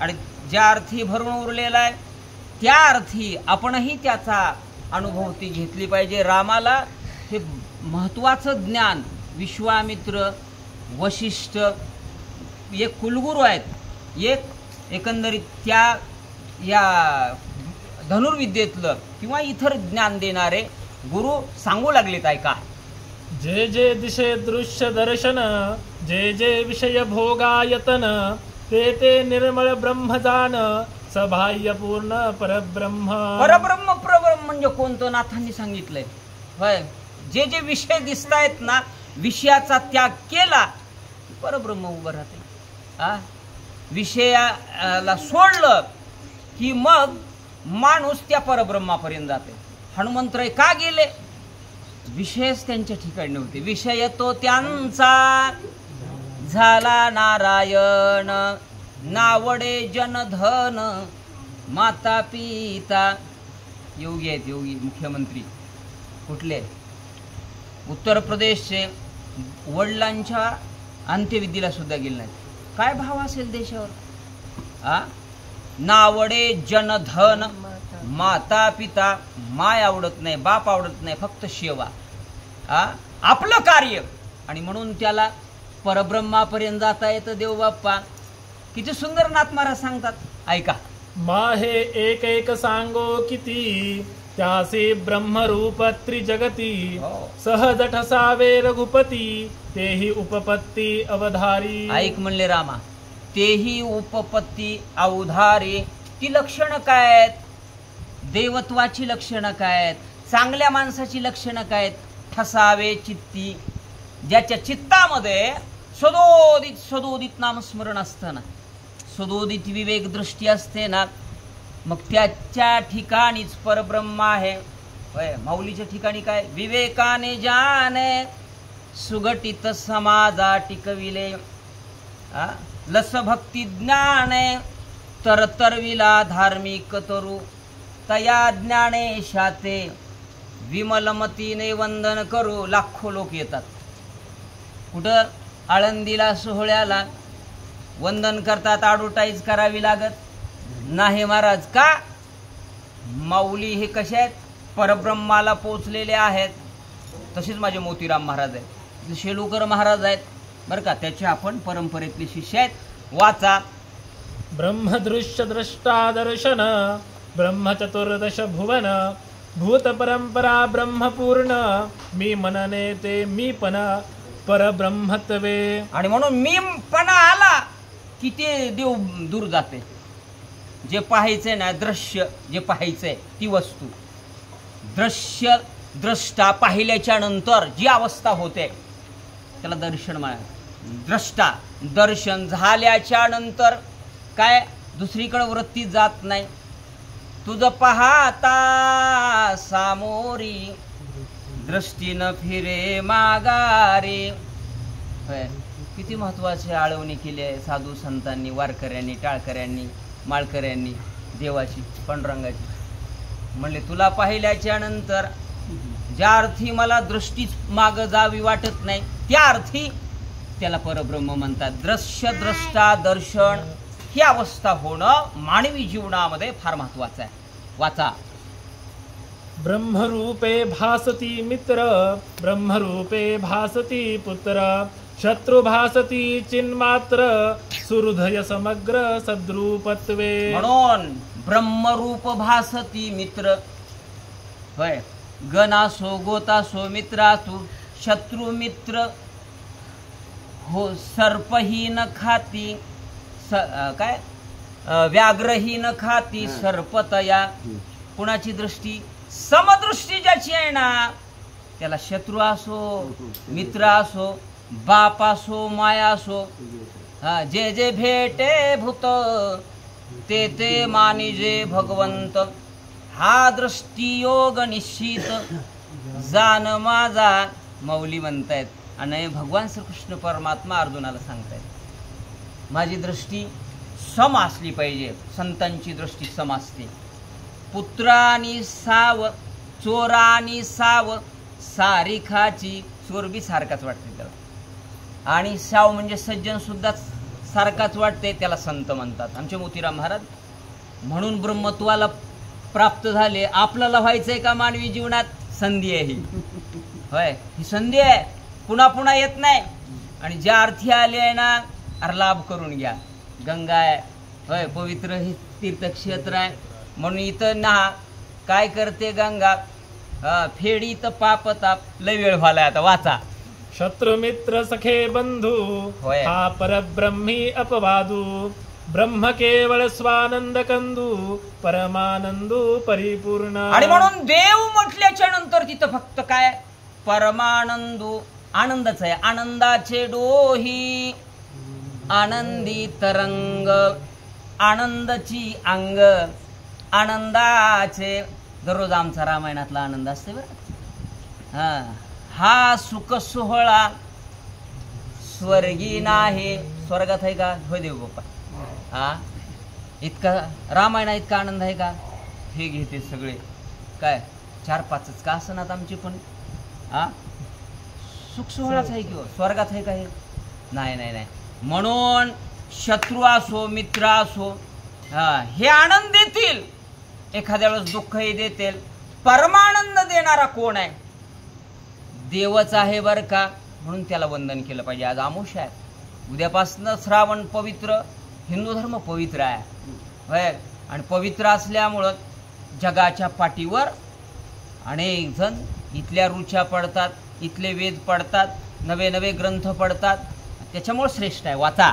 आणि ज्या अर्थी भरून उरलेला आहे त्या अर्थी आपणही त्याचा अनुभूती घेतली पाहिजे. रामाला हे महत्त्वाचं ज्ञान विश्वामित्र, वशिष्ठ एक कुलगुरू आहेत, एकंदरीत त्या या धनुर्विद्येतलं किंवा इतर ज्ञान देणारे गुरु सांगू लागलेत. ऐका. जे जे दिशे दृश्य दर्शन, जे जे विषय भोगायतन, ते ते निर्मळ ब्रह्म जान, सबाह्य पूर्ण परब्रह्म. परब्रह्म परब्रह्म म्हणजे कोणतं? नाथांनी सांगितलंय. होय, जे जे विषय दिसत आहेत ना, विषयाचा त्याग केला परब्रह्म उभं राहते. विषयाला सोडलं की मग माणूस त्या परब्रह्मापर्यंत जाते. हनुमंतराय का गेले? विषयच त्यांच्या ठिकाणी नव्हते. विषय तो त्यांचा झाला नारायण, नावडे जनधन, माता पिता. योगी आहेत, योगी मुख्यमंत्री कुठले? उत्तर प्रदेशचे. वडिलांच्या अंत्यविधीला सुद्धा गेले नाहीत. काय भाव असेल देशावर? नावडे जनधन, माता पिता. माय आवडत नाही, बाप आवडत नाही, फक्त सेवा, आपलं कार्य. आणि म्हणून त्याला परब्रह्मापर्यंत जाता येतं. देव बाप्पा किती सुंदर नाथ महाराज सांगतात. ऐका. माहे एक एक सांगो किती, त्यासी ब्रह्मरूप त्रिजगती, सहज ठसावे रघुपती, तेही उपपत्ती अवधारी. ऐक म्हणले रामा, तेही उपपत्ती अवधारी. ती लक्षणं काय आहेत? देवत्वाची लक्षणं काय आहेत? चांगल्या माणसाची लक्षणं काय आहेत? ठसावे चित्ती, ज्याच्या चित्तामध्ये सदोदित सदोदित नामस्मरण असतं ना, सदोदित विवेक दृष्टी असते ना, मग त्याच्या ठिकाणीच परब्रह्म आहे. माऊलीच्या ठिकाणी काय? विवेकाने जाने सुगटित समाजा टिकविले, लस भक्ती ज्ञाने तरतरविला धार्मिक तरू, तया ज्ञानेशाते विमलमतीने वंदन करू. लाखो लोक येतात. कुठं? आळंदीला सोहळ्याला वंदन करतात. ॲडव्हर्टाईज करावी लागत नाही महाराज. का? माऊली हे कसे आहेत? परब्रह्माला पोचलेले आहेत. तसेच माझे मोतीराम महाराज आहेत, शेलुकर महाराज आहेत बरं का. त्याचे आपण परंपरेतले शिष्य आहेत. वाचा. ब्रह्मदृश्य द्रष्टा दर्शन, ब्रह्म चतुर्दश भुवन, भूत परंपरा ब्रह्मपूर्ण, मी मनने ते मी पण परब्रह्मत्वे. आणि म्हणून मी पण आला की ते देव दूर जाते. जे पाहायचंय ना, दृश्य जे पाहायचंय ती वस्तू, दृश्य द्रष्टा पाहिल्याच्या नंतर जी अवस्था होते त्याला दर्शन म्हणा. द्रष्टा दर्शन झाल्याच्या नंतर काय दुसरीकडे वृत्ती जात नाही. तुझं पाहता सामोरी, दृष्टीनं फिरे मागारे. किती महत्वाची आळवणी केली आहे साधू संतांनी, वारकऱ्यांनी, टाळकऱ्यांनी, माळकऱ्यांनी देवाची, पांडुरंगाची. म्हणले तुला पाहिल्याच्या नंतर ज्या अर्थी मला दृष्टीच माग जावी वाटत नाही त्या अर्थी त्याला परब्रह्म म्हणतात. दृश्य द्रष्टा दर्शन ही अवस्था होणं मानवी जीवनामध्ये फार महत्वाचं आहे. वाचा. ब्रह्मरूपे भासती मित्र, ब्रह्मरूपे भासती पुत्र, शत्रु भासती चिन्मात्र, सुहृदय समग्र सद्रूपत्वे. म्हणून ब्रह्मरूप भासती मित्र. होय, गणासो गोतासो मित्रासो, शत्रु मित्र हो, सर्पहीन खाती काय व्याघ्रहीन खाती सर्पतया. कुणाची दृष्टी? समदृष्टी ज्याची आहे ना त्याला शत्रू असो, मित्र असो, बाप असो, माया असो, जे जे भेटे भूत ते ते मानिजे भगवंत. हा दृष्टीयोग निश्चित जाण माझा. माऊली म्हणतायत आणि भगवान श्रीकृष्ण परमात्मा अर्जुनाला सांगतायत माझी दृष्टी सम असली पाहिजे. संतांची दृष्टी सम असते. पुत्रानी साव, चोरानी साव, सारिखाची. चोर बी सारखाच वाटते त्याला. आणि साव म्हणजे सज्जन सुद्धा सारखाच वाटते त्याला संत म्हणतात आमचे मोतीराम महाराज. म्हणून ब्रह्मत्वाला प्राप्त झाले. आपल्याला व्हायचंय का मानवी जीवनात? संधी आहे ही, होय, ही संधी आहे, पुन्हा पुन्हा येत नाही. आणि ज्या अर्थी आले आहे ना, अरे लाभ करून घ्या. गंगा आहे, होय, पवित्र हे तीर्थक्षेत्र आहे. म्हणून इथं ना काय करते गंगा, फेडी तर पाप ताप. लय वेळ व्हायला आता, वाचा. शत्रु मित्र सखे बंधू होय. हा परब्रह्मी अपवादू ब्रह्म केवळ स्वानंद कंदू परमानंदू परिपूर्ण. आणि म्हणून देव म्हटल्याच्या नंतर तिथं फक्त काय? परमानंदू, आनंदच आहे. आनंदाचे डोही आनंदी तरंग, आनंदाची अंग, आनंदाचे. दररोज आमचा रामायणातला आनंद असते बरं. हा सुख सोहळा स्वर्गी नाही. स्वर्गात आहे का? होय देव बाप्पा. इतका रामायणा इतका आनंद आहे का? हे घेते सगळे काय 4-5च का असणार आमची पण. सुख सोहळाच आहे किंवा स्वर्गात आहे का? हे नाही नाही नाही. म्हणून शत्रू असो मित्र असो हे आनंद देतील, एखाद्या वेळेस दुःखही देतील. परमानंद देणारा कोण आहे? देवच आहे बर का. म्हणून त्याला वंदन केलं पाहिजे. आज आमुष्य आहे, उद्यापासून श्रावण पवित्र, हिंदू धर्म पवित्र आहे. आणि पवित्र असल्यामुळं जगाच्या पाठीवर अनेक जण इथल्या रुचा पडतात, इथले वेद पडतात, नवे नवे ग्रंथ पडतात. त्याच्यामुळे श्रेष्ठ आहे. वाचा.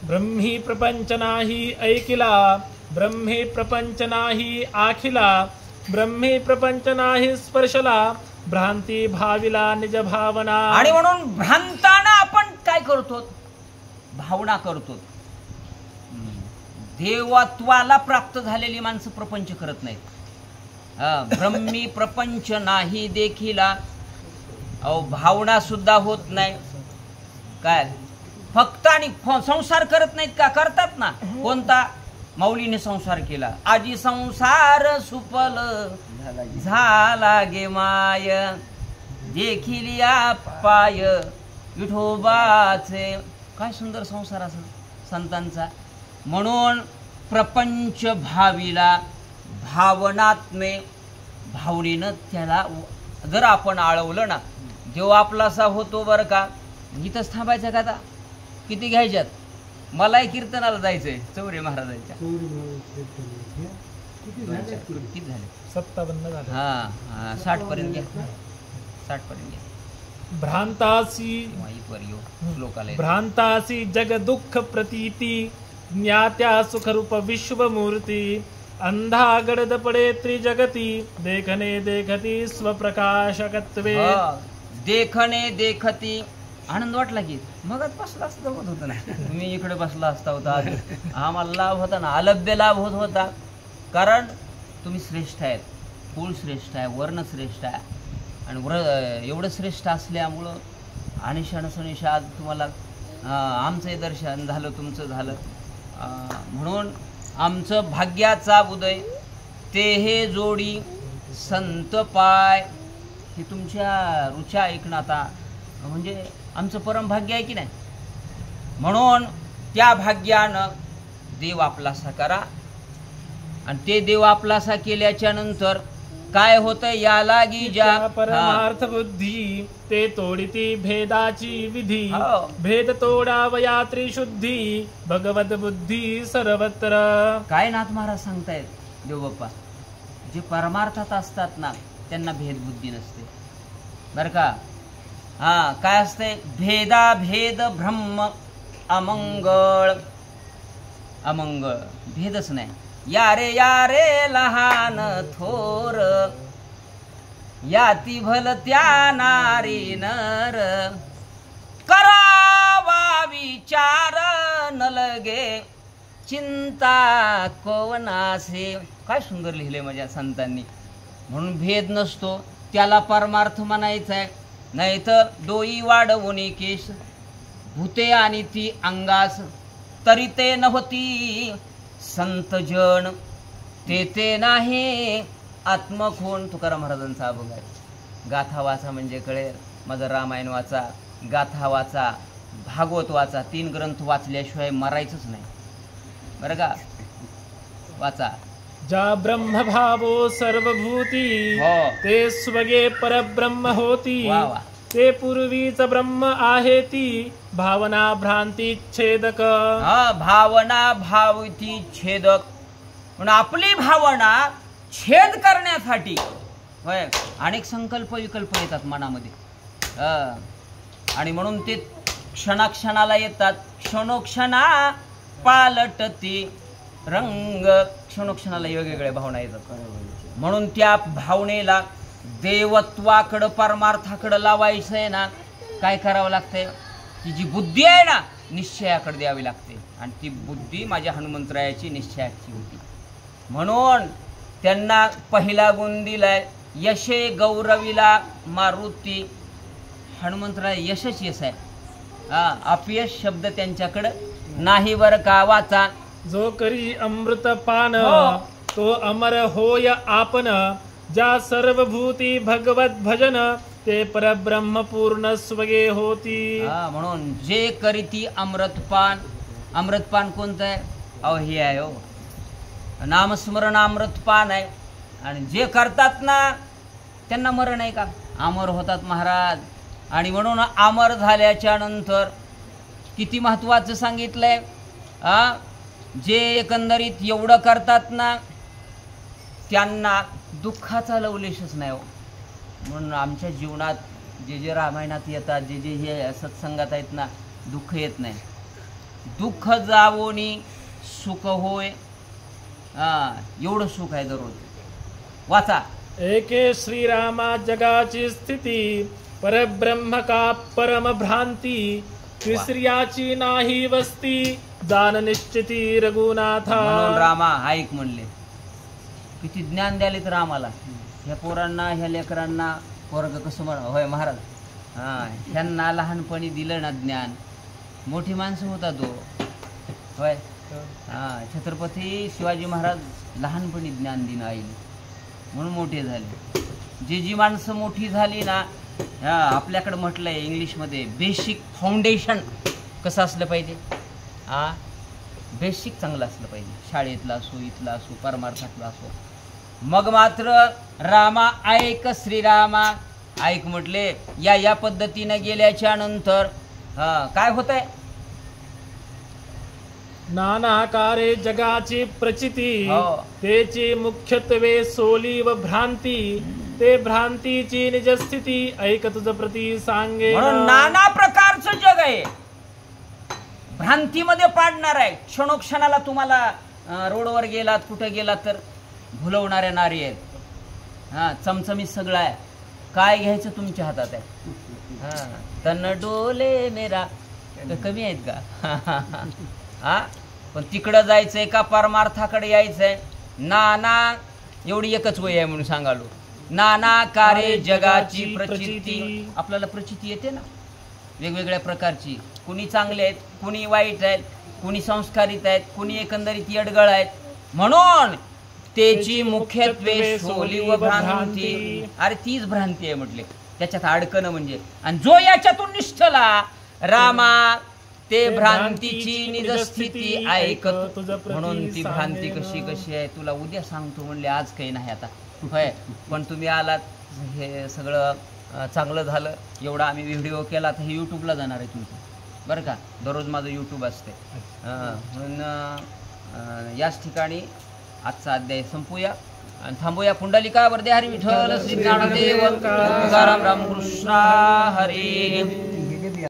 ब्रह्मी प्रपंच नाही ऐकिला, ब्रह्मे प्रपंच नाही आखिला, ब्रह्मे प्रपंच नाही स्पर्शला, भ्रांती भाविला निज भावना. आणि म्हणून भ्रांताना आपण काय करतो? भावना करतो. देवत्वाला प्राप्त झालेली माणसं प्रपंच करत नाहीत. ब्रह्मी प्रपंच नाही देखिला, भावना सुद्धा होत नाही. काय फक्त आणि संसार करत नाहीत का? करतात ना. कोणता? माऊलीने संसार केला. आजी संसार सुपल झाला गे माय, देखिलिया पाय विठोबाचे. काय सुंदर संसार असेल संतांचा. म्हणून प्रपंच भावीला, भावनात्मे, भावनेनं त्याला जर आपण आळवलं ना, देव आपलासा होतो बरं का. इथंच थांबायचं का? आता किती घ्यायच्यात? मलाही कीर्तनाला जायचंय चौरे महाराजांच्या. किती झाले? 57 झाले. 60 पर्यंत घ्या. 60 पर्यंत घ्या. भ्रांतासी श्लोकाला भ्रांतासी जग दुःख प्रतीती, ज्ञात्या सुखरूप विश्वमूर्ती, अंधा गडद पडे त्रिजगती, देखने देखती स्वप्रकाशकत्वे. देखणे देखती. आनंद वाटला की मगच बसला असता होत होता ना. तुम्ही इकडे बसला असता होता, आम्हाला लाभ होता ना, अलभ्य लाभ होत होता. कारण तुम्ही श्रेष्ठ आहेत, कुळ श्रेष्ठ आहे, वर्ण श्रेष्ठ आहे. आणि एवढं श्रेष्ठ असल्यामुळं अनिशा आज तुम्हाला आमचंही दर्शन झालं, तुमचं झालं. म्हणून आमचं भाग्याचा उदय ते हे जोडी संत पाय. हे तुमच्या रुचा ऐकणं आता म्हणजे आमचं परम भाग्य आहे की नाही. म्हणून त्या भाग्यानं देव आपलासा करा. आणि ते देव आपलासा केल्याच्या नंतर काय होतं? या लागी ज्या परमार्थ बुद्धी ते तोडिती भेदाची विधी, भेद तोडावया त्रिशुद्धी, भगवत बुद्धी सर्वत्र. काय नाथ महाराज सांगतायत देवबाप्पा. जे परमार्थात असतात ना त्यांना भेदबुद्धी नसते बर का. काय असते? भेदा भेद ब्रह्म अमंगळ. अमंगळ भेदच नाही. या रे लहान थोर, याती भल त्या नारी नर, करावा विचार न लगे चिंता कोवनासे. काय सुंदर लिहिले माझ्या संतांनी. म्हणून भेद नसतो, त्याला परमार्थ म्हणायचा आहे. नाही तर डोई वाढवून केश भूते आणि ती अंगास, तरी ते नव्हती संत जन ते नाही आत्मखोन. तुकाराम महाराजांचा अभंग आहे. गाथा वाचा म्हणजे कळेल. माझं रामायण वाचा, गाथा वाचा, भागवत वाचा, 3 ग्रंथ वाचल्याशिवाय मरायचंच नाही बरं का. वाचा. ज्या ब्रह्मभावो सर्वभूती हो. ते स्वगे परब्रह्म होती. वा वा. ते पूर्वीच ब्रह्म आहे ती भावना भ्रांती छेदक. हा, भावना भावती छेदक. पण आपली भावना छेद करण्यासाठी होय अनेक संकल्प विकल्प येतात मनामध्ये. आणि म्हणून ते क्षणाक्षणाला येतात. क्षणोक्षणा पालटते रंग. क्षणोक्षणाला वेगवेगळ्या भावना येतात. म्हणून त्या भावनेला देवत्वाकडं परमार्थाकडं लावायचं आहे ना, काय करावं लागतंय? ती जी बुद्धी आहे ना निश्चयाकडे द्यावी लागते. आणि ती बुद्धी माझ्या हनुमंतरायाची निश्चयाची होती. म्हणून त्यांना पहिला गुण दिलाय यशे गौरविला मारुती. हनुमंतराय यशच यश आहे. अपयश शब्द त्यांच्याकडं नाही बरं का. वाचा. जो करी अमृत पान हो. तो अमर होय आपण. ज्या सर्वभूती भगवत भजन ते परब्रह्म पूर्ण स्वगे होती. म्हणून जे करीती अमृतपान. अमृतपान कोणतं आहे? अहो हे आहे हो, नामस्मरण अमृतपान आहे. आणि जे करतात ना त्यांना मरण आहे का? अमर होतात महाराज. आणि म्हणून अमर झाल्याच्या नंतर किती महत्वाचं सांगितलंय. जे एकंदरीत एवढं करतात ना त्यांना दुःखाचा लवलेशच नाही हो. म्हणून आमच्या जीवनात जे जे रामायणात येतात, जे जे हे सत्संगात आहेत ना, दुःख येत नाही. दुःख जावोनी सुख होय. एवढं सुख आहे दररोज. वाचा. एके श्रीरामा जगाची स्थिती परब्रह्म का परम भ्रांती. तिसऱ्याची नाही वस्ती जाण निश्चिती रघुनाथा. म्हणून रामा ऐक म्हणले. किती ज्ञान द्यालेत रामाला. ह्या पोरांना ह्या लेकरांना. पोरग कसं म्हण होय महाराज. ह्यांना लहानपणी दिलं ना ज्ञान, मोठी माणसं होता तो होय. छत्रपती शिवाजी महाराज लहानपणी ज्ञान दिलं आईने, म्हणून मोठे झाले. जी माणसं मोठी झाली ना, आपल्याकडे म्हटलंय इंग्लिशमध्ये बेसिक फाउंडेशन कसं असलं पाहिजे. बेसिक चांगलं असलं पाहिजे. शाळेतला असो, इथला असो, परमार्थातला असो. मग मात्र रामा ऐक श्रीरामा ऐक म्हटले. या पद्धतीने गेल्याच्या नंतर काय होत आहे? नानाकारे जगाची प्रचिती. त्याची मुख्यत्वे सोली व भ्रांती. ते भ्रांतीची निजस्थिती ऐक तुझ प्रती सांगे. म्हणून नाना प्रकारचं जग आहे. भ्रांतीमध्ये पाडणार आहे. क्षणोक्षणाला तुम्हाला रोडवर गेलात, कुठे गेलात तर भुलवणाऱ्या नारी आहेत. चमचमीत सगळं आहे. काय घ्यायचं तुमच्या हातात आहे. तन डोले मेरा कमी आहेत का? पण तिकडं जायचंय का परमार्थाकडे यायचंय? नाना एवढी एकच वय आहे म्हणून सांगालो. नाना कारे जगाची प्रचिती. आपल्याला प्रचिती येते ना वेगवेगळ्या प्रकारची. कुणी चांगले आहेत, कुणी वाईट आहेत, कुणी संस्कारित आहेत, कुणी एकंदरीत येडगळ आहेत. म्हणून त्याची मुख्यत्वे सोली व भ्रांती. अरे तीच भ्रांती आहे म्हटले. त्याच्यात अडकणं म्हणजे. आणि जो याच्यातून निष्ठला रामा ते भ्रांतीची निजस्थिती ऐकत. म्हणून ती भ्रांती कशी कशी आहे तुला उद्या सांगतो म्हणले. आज काही नाही आता होय. पण तुम्ही आलात, हे सगळं चांगलं झालं. एवढा आम्ही व्हिडिओ केला तर हे यूट्यूबला जाणार आहे तुमचं बरं का. दररोज माझं यूट्यूब असते. म्हणून याच ठिकाणी आजचा अध्याय संपूया आणि थांबूया. पुंडलिका वरदे हरी विठ्ठल श्री ज्ञानदेव तुकाराम रामकृष्ण हरी.